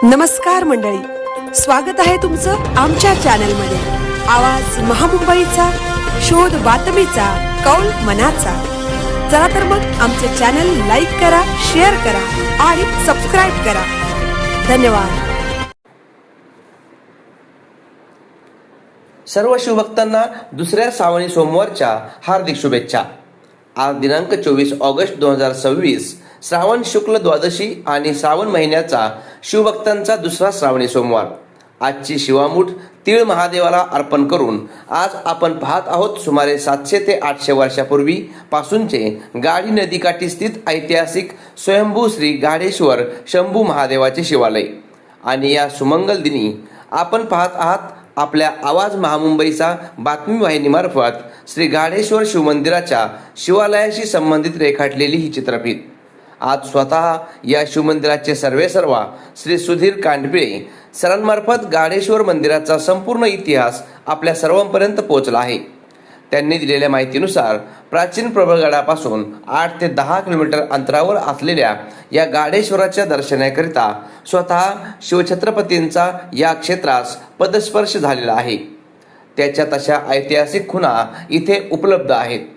नमस्कार मंडळी, स्वागत आहे तुमचं आमच्या चॅनलमध्ये। आवाज महामुंबईचा, शोध बातमीचा, कौल मनाचा। चला तर मग आमचे चॅनल लाईक करा, शेअर करा आणि सबस्क्राइब करा। धन्यवाद। सर्व शिवभक्तांना दुसऱ्या श्रावणी सोमवारच्या हार्दिक शुभेच्छा। आज दिनांक 24 ऑगस्ट 2026 श्रावण शुक्ल द्वादशी आणि श्रावण महिन्याचा शिवभक्तांचा दुसरा श्रावणी सोमवार। आजची शिवामूठ तीळ महादेवाला अर्पण करून आज आपण पाहत आहोत सुमारे 700 ते 800 वर्षापूर्वी पासूनचे गाडी नदीकाठी स्थित ऐतिहासिक स्वयंभू श्री गाढेश्वर शंभू महादेवाचे शिवालय। आणि या सुमंगल दिनी आपण पाहत आहात आपल्या आवाज महामुंबईचा बातमी वाहिनीमार्फत श्री गाढेश्वर शिवमंदिराच्या शिवालयाशी संबंधित रेखाटलेली ही चित्रफीत। आज स्वतः या शिवमंदिराचे सर्वेसर्वा श्री सुधीर कांडपिळे सरांमार्फत गाढेश्वर मंदिराचा संपूर्ण इतिहास आपल्या सर्वांपर्यंत पोहोचला आहे। त्यांनी दिलेल्या माहितीनुसार प्राचीन प्रबळगडापासून 8 ते 10 किलोमीटर अंतरावर असलेल्या या गाढेश्वराच्या दर्शनाकरिता स्वतः शिवछत्रपतींचा या क्षेत्रास पदस्पर्श झालेला आहे। त्याच्या तशा ऐतिहासिक खुणा इथे उपलब्ध आहेत।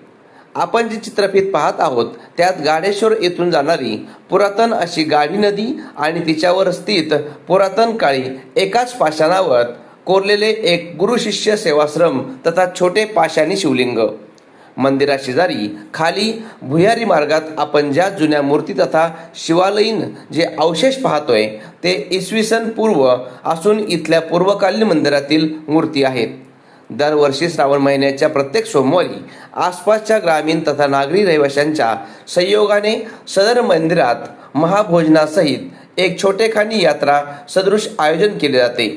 आपण जी चित्रफीत पाहत आहोत त्यात गाढेश्वर येथून जाणारी पुरातन अशी गाढी नदी आणि तिच्यावर स्थित पुरातन काळी एकाच पाषाणावर कोरलेले एक गुरु शिष्य सेवाश्रम तथा छोटे पाषाणी शिवलिंग। मंदिराशेजारी खाली भुयारी मार्गात आपण ज्या जुन्या मूर्ती तथा शिवालयीन जे अवशेष पाहतोय ते इसवी सन पूर्व असून इथल्या पूर्वकालीन मंदिरातील मूर्ती आहेत। दरवर्षी श्रावण महिन्याच्या प्रत्येक सोमवारी आसपासच्या ग्रामीण तथा नागरी रहिवाशांच्या संयोगाने सदर मंदिरात महाभोजनासहित एक छोटेखानी यात्रा सदृश आयोजन केले जाते।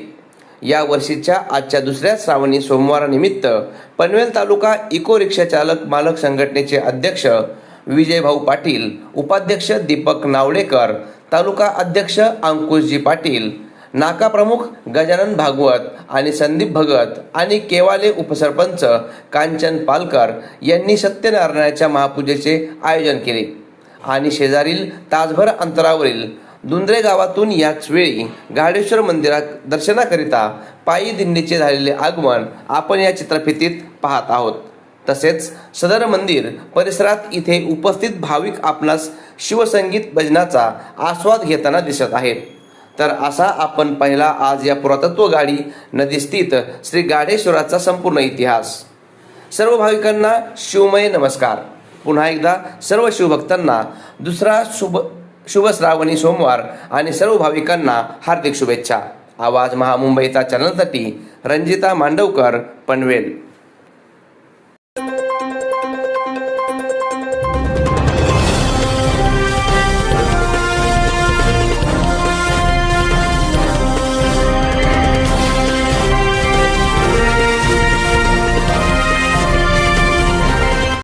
या वर्षीच्या आजच्या दुसऱ्या श्रावणी सोमवारानिमित्त पनवेल तालुका इको रिक्षा चालक मालक संघटनेचे अध्यक्ष विजय भाऊ पाटील, उपाध्यक्ष दीपक नावडेकर, तालुका अध्यक्ष अंकुशजी पाटील, नाका प्रमुख गजानन भागवत आणि संदीप भगत आणि केवाले उपसरपंच कांचन पालकर यांनी सत्यनारायणाच्या महापूजेचे आयोजन केले। आणि शेजारील तासभर अंतरावरील दुंद्रे गावातून याच वेळी गाढेश्वर मंदिरात दर्शनाकरिता पायी दिंडीचे झालेले आगमन आपण या चित्रफितीत पाहत आहोत। तसेच सदर मंदिर परिसरात इथे उपस्थित भाविक आपणास शिवसंगीत भजनाचा आस्वाद घेताना दिसत आहेत। तर असा आपण पाहिला आज या पुरातत्व गाडी नदी स्थित श्री गाढेश्वराचा संपूर्ण इतिहास। सर्व भाविकांना शिवमय नमस्कार। पुन्हा एकदा सर्व शिवभक्तांना दुसरा शुभ श्रावणी सोमवार आणि सर्व भाविकांना हार्दिक शुभेच्छा। आवाज महामुंबईचा चॅनलसाठी रंजिता मांडवकर, पनवेल।